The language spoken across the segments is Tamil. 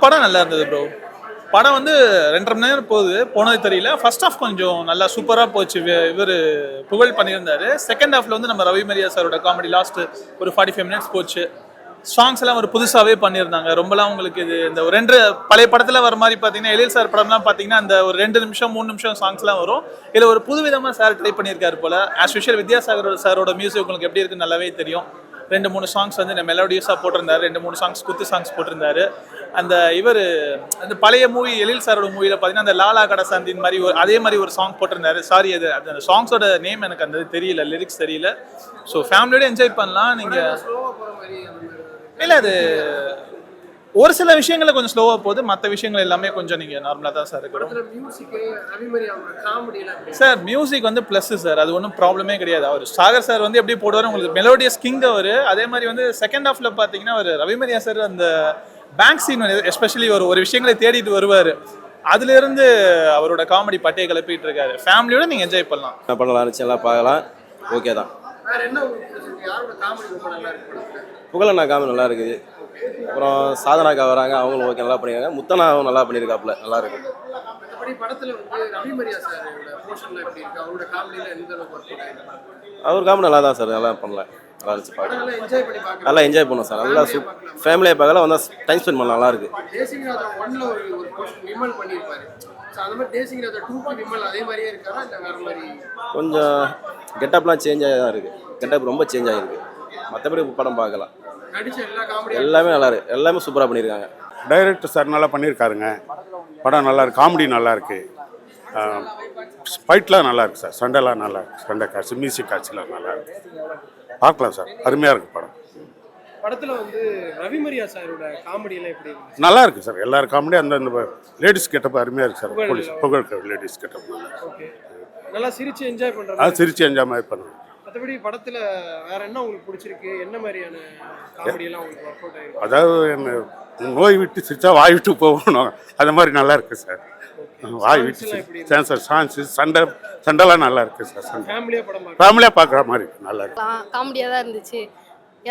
படம் நல்லா இருந்தது ப்ரோ. படம் வந்து 2.5 மணி நேரம் போகுது, போனது தெரியல. ஃபர்ஸ்ட் ஹாஃப் கொஞ்சம் நல்லா சூப்பராக போச்சு. இவர் புகழ் பண்ணியிருந்தாரு. செகண்ட் ஹாஃப்ல வந்து நம்ம ரவி மரியா சாரோட காமெடி லாஸ்ட் ஒரு 45 மினிட்ஸ் போச்சு. சாங்ஸ் எல்லாம் ஒரு புதுசாகவே பண்ணியிருந்தாங்க. ரொம்பலாம் உங்களுக்கு இது இந்த ஒரு 2 பழைய படத்தில் வர மாதிரி பார்த்தீங்கன்னா, எழில் சார் படம்லாம் பார்த்தீங்கன்னா அந்த ஒரு 2 நிமிஷம் 3 நிமிஷம் சாங்ஸ்லாம் வரும். இதில் ஒரு புதுவிதமாக சார் ட்ரை பண்ணியிருக்காரு போல. ஆஸ் யூஷுவல் வித்யாசாகர் சாரோட மியூசிக் உங்களுக்கு எப்படி இருக்குன்னு நல்லாவே தெரியும். 2-3 சாங்ஸ் வந்து மெலோடியஸாக போட்டிருந்தாரு, 2-3 சாங்ஸ் குத்து சாங்ஸ் போட்டிருந்தாரு. அந்த அந்த பழைய மூவி எழில் சாரோட மூவியில் பார்த்தீங்கன்னா அந்த லாலா கடசாந்தின் மாதிரி அதே மாதிரி ஒரு சாங் போட்டிருந்தாரு. சாரி, அது அந்த சாங்ஸோட நேம் எனக்கு அந்த தெரியல, லிரிக்ஸ் தெரியல. ஸோ ஃபேமிலியோட என்ஜாய் பண்ணலாம் நீங்கள். இல்லை, அது ஒரு சில விஷயங்களை கொஞ்சம் ஸ்லோவாக போகுது, மற்ற விஷயங்கள் எல்லாமே கொஞ்சம் நீங்கள் நார்மலாக தான் சார் இருக்கணும் சார். மியூசிக் வந்து ப்ளஸ் சார், அது ஒன்றும் ப்ராப்ளமே கிடையாது. அவர் சாகர் சார் வந்து எப்படி போடுவார், உங்களுக்கு மெலோடியஸ் கிங் அவர். அதே மாதிரி வந்து செகண்ட் ஹாஃபில் பார்த்தீங்கன்னா அவர் ரவிமரியா சார் அந்த பேங்க் சீன் எஸ்பெஷலி ஒரு விஷயங்களை தேடிட்டு வருவார். அதுலேருந்து அவரோட காமெடி பட்டையை கிளப்பிட்டு இருக்காரு. ஃபேமிலியோட நீங்கள் என்ஜாய் பண்ணலாம். பண்ணலாம், எல்லாம் பார்க்கலாம். ஓகே தான். புகழண்ணா காமெடி நல்லா இருக்குது. அப்புறம் சாதனாக்கா வராங்க, அவங்களும் ஓகே நல்லா பண்ணியிருக்காங்க. முத்தனா நல்லா பண்ணியிருக்காப்புல, நல்லா இருக்கு. அவர் காமெடி நல்லா தான் சார், நல்லா பண்ணல, நல்லா இருந்துச்சு பார்க்க. நல்லா என்ஜாய் பண்ணோம் சார், நல்லா ஃபேமிலியை பார்க்கல வந்தால் டைம் ஸ்பெண்ட் பண்ணலாம், நல்லா இருக்கு. கொஞ்சம் கெட்டப்லாம் சேஞ்ச் ஆகி தான் இருக்குது. கெட்டப் ரொம்ப சேஞ்ச் ஆகிருக்கு. மற்றபடி படம் பார்க்கலாம், எல்லாமே நல்லா இருக்கு, எல்லாமே சூப்பராக பண்ணியிருக்காங்க. டைரக்டர் சார் நல்லா பண்ணியிருக்காருங்க. படம் நல்லா இருக்கு, காமெடி நல்லா இருக்கு, ஃபைட்லாம் நல்லா இருக்கு சார், சண்டைலாம் நல்லா இருக்கு, சண்டை காட்சி, மியூசிக் காட்சிலாம் நல்லா இருக்கு. பார்க்கலாம் சார், அருமையாக இருக்கு படம். படத்தில் வந்து ரவிமரியா சாரோட காமெடியெல்லாம் எப்படி இருக்கு? நல்லா இருக்கு சார், எல்லாரும் காமெடி. அந்த லேடிஸ் கெட்டப் அருமையாக இருக்கு சார். போலீஸ் புகழ் லேடிஸ் கெட்டப் நல்லா சிரிச்சு என்ஜாய் பண்ணுறாங்க. சிரிச்சு என்ஜாய் பண்ணுறேன். மற்றபடி படத்தில் வேற என்ன உங்களுக்கு பிடிச்சிருக்கு? என்ன மாதிரியான காமெடியெல்லாம் உங்களுக்கு ஒர்க் அவுட் ஆகிருக்கு? அதாவது என்ன, நோய் விட்டு சிரிச்சா வாய் விட்டு போகணும், அந்த மாதிரி நல்லா இருக்கு சார். வாய் விட்டு சண்டைலாம் நல்லா இருக்கு சார். ஃபேமிலியாக பார்க்குற மாதிரி நல்லா இருக்கு, காமெடியாக தான் இருந்துச்சு.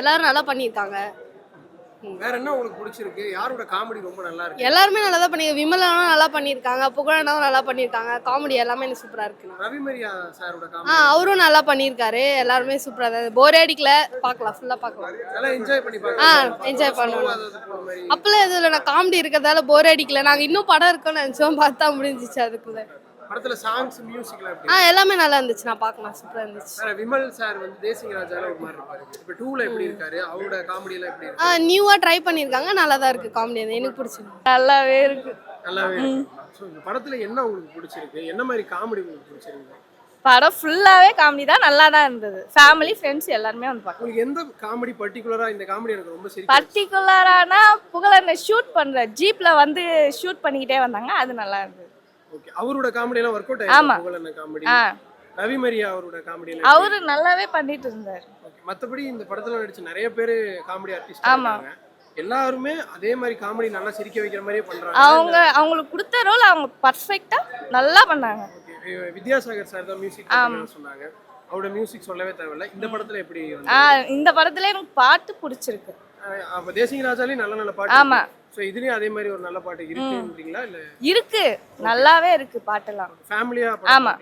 எல்லாரும் நல்லா பண்ணியிருக்காங்க. வேற என்ன உங்களுக்கு பிடிச்சிருக்கு? யாரோட காமெடி ரொம்ப நல்லா இருக்கு? எல்லாருமே நல்லா தான் பண்ணிருக்காங்க. விமலனும் நல்லா பண்ணியிருக்காங்க, புகழனும் நல்லா பண்ணியிருக்காங்க. காமெடி எல்லாமே எனக்கு சூப்பராக இருக்கு. ரவிமரியா சாரோட காமெடி அவரும் நல்லா பண்ணியிருக்காரு. எல்லாருமே சூப்பராக தான், போர் அடிக்கல, பார்க்கலாம், ஃபுல்லாக பார்க்கலாம், நல்லா என்ஜாய் பண்ணி பார்க்கலாம். என்ஜாய் பண்ணலாம். அப்பெல்லாம் எதுவும் இல்லை, நான் காமெடி இருக்கிறதால போர் அடிக்கல. நாங்கள் இன்னும் படம் இருக்கோம்னு நினச்சோம், பார்த்தா முடிஞ்சிச்சு அதுக்குள்ள. படத்துல சாங்ஸ் மியூசிக்லாம் எப்படி? எல்லாமே நல்லா இருந்துச்சு, நான் பார்க்கலாம், சூப்பரா இருந்துச்சு. விமல் சார் வந்து தேசிங் ராஜால ஒரு மாதிரி இருப்பாரு. இப்போ 2ல எப்படி இருக்காரு? அவரோட காமெடி எல்லாம் எப்படி இருக்கு? நியூவா ட்ரை பண்ணிருக்காங்க, நல்லா தான் இருக்கு. காமெடி எனக்கு பிடிச்சிருக்கு, நல்லாவே இருக்கு. நல்லாவே. சோ இந்த படத்துல என்ன உங்களுக்கு பிடிச்சிருக்கு? என்ன மாதிரி காமெடி உங்களுக்கு பிடிச்சிருக்கு? படம் ஃபுல்லாவே காமெடி தான், நல்லா தான் இருந்தது. ஃபேமிலி ஃப்ரெண்ட்ஸ் எல்லாரும் வந்து பார்க்கலாம். உங்களுக்கு எந்த காமெடி பர்టిక్యులரா இந்த காமெடி எனக்கு ரொம்ப சிரிப்பு? பர்టిక్యులரானா புகழனை ஷூட் பண்ற ஜீப்ல வந்து ஷூட் பண்ணிக்கிட்டே வந்தாங்க, அது நல்லா இருந்தது. ஓகே, அவரோட காமெடி எல்லாம் வொர்க் அவுட் ஆயிருக்கு. புகழன காமெடி, ரவிமரியா அவரோட காமெடி எல்லாம் அவரு நல்லாவே பண்ணிட்டு இருந்தார். ஓகே, மத்தபடி இந்த படத்துல நடிச்ச நிறைய பேர் காமெடி ஆர்டிஸ்ட் இருக்காங்க. எல்லாருமே அதே மாதிரி காமெடி நல்லா சிரிக்க வைக்கிற மாதிரியே பண்றாங்க. அவங்களுக்கு கொடுத்த ரோல் அவங்க பெர்ஃபெக்ட்டா நல்லா பண்ணாங்க. ஓகே, வித்யாசாகர் சார் தான் மியூசிக் சொன்னாங்க. அவரோட மியூசிக் சொல்லவே தேவையில்ல. இந்த படத்துல எப்படி? இந்த படத்துல எனக்கு பாட்டு பிடிச்சிருக்கு. அப்ப தேசிங் ராஜாலயும் நல்ல நல்ல பாட்டு. ஆமா. சோ இதுலயும் அதே மாதிரி ஒரு நல்ல பாட்டு இருக்குன்றீங்களா? இல்ல இருக்கு, நல்லாவே இருக்கு பாட்டெல்லாம். ஃபேமிலியா ஆமா.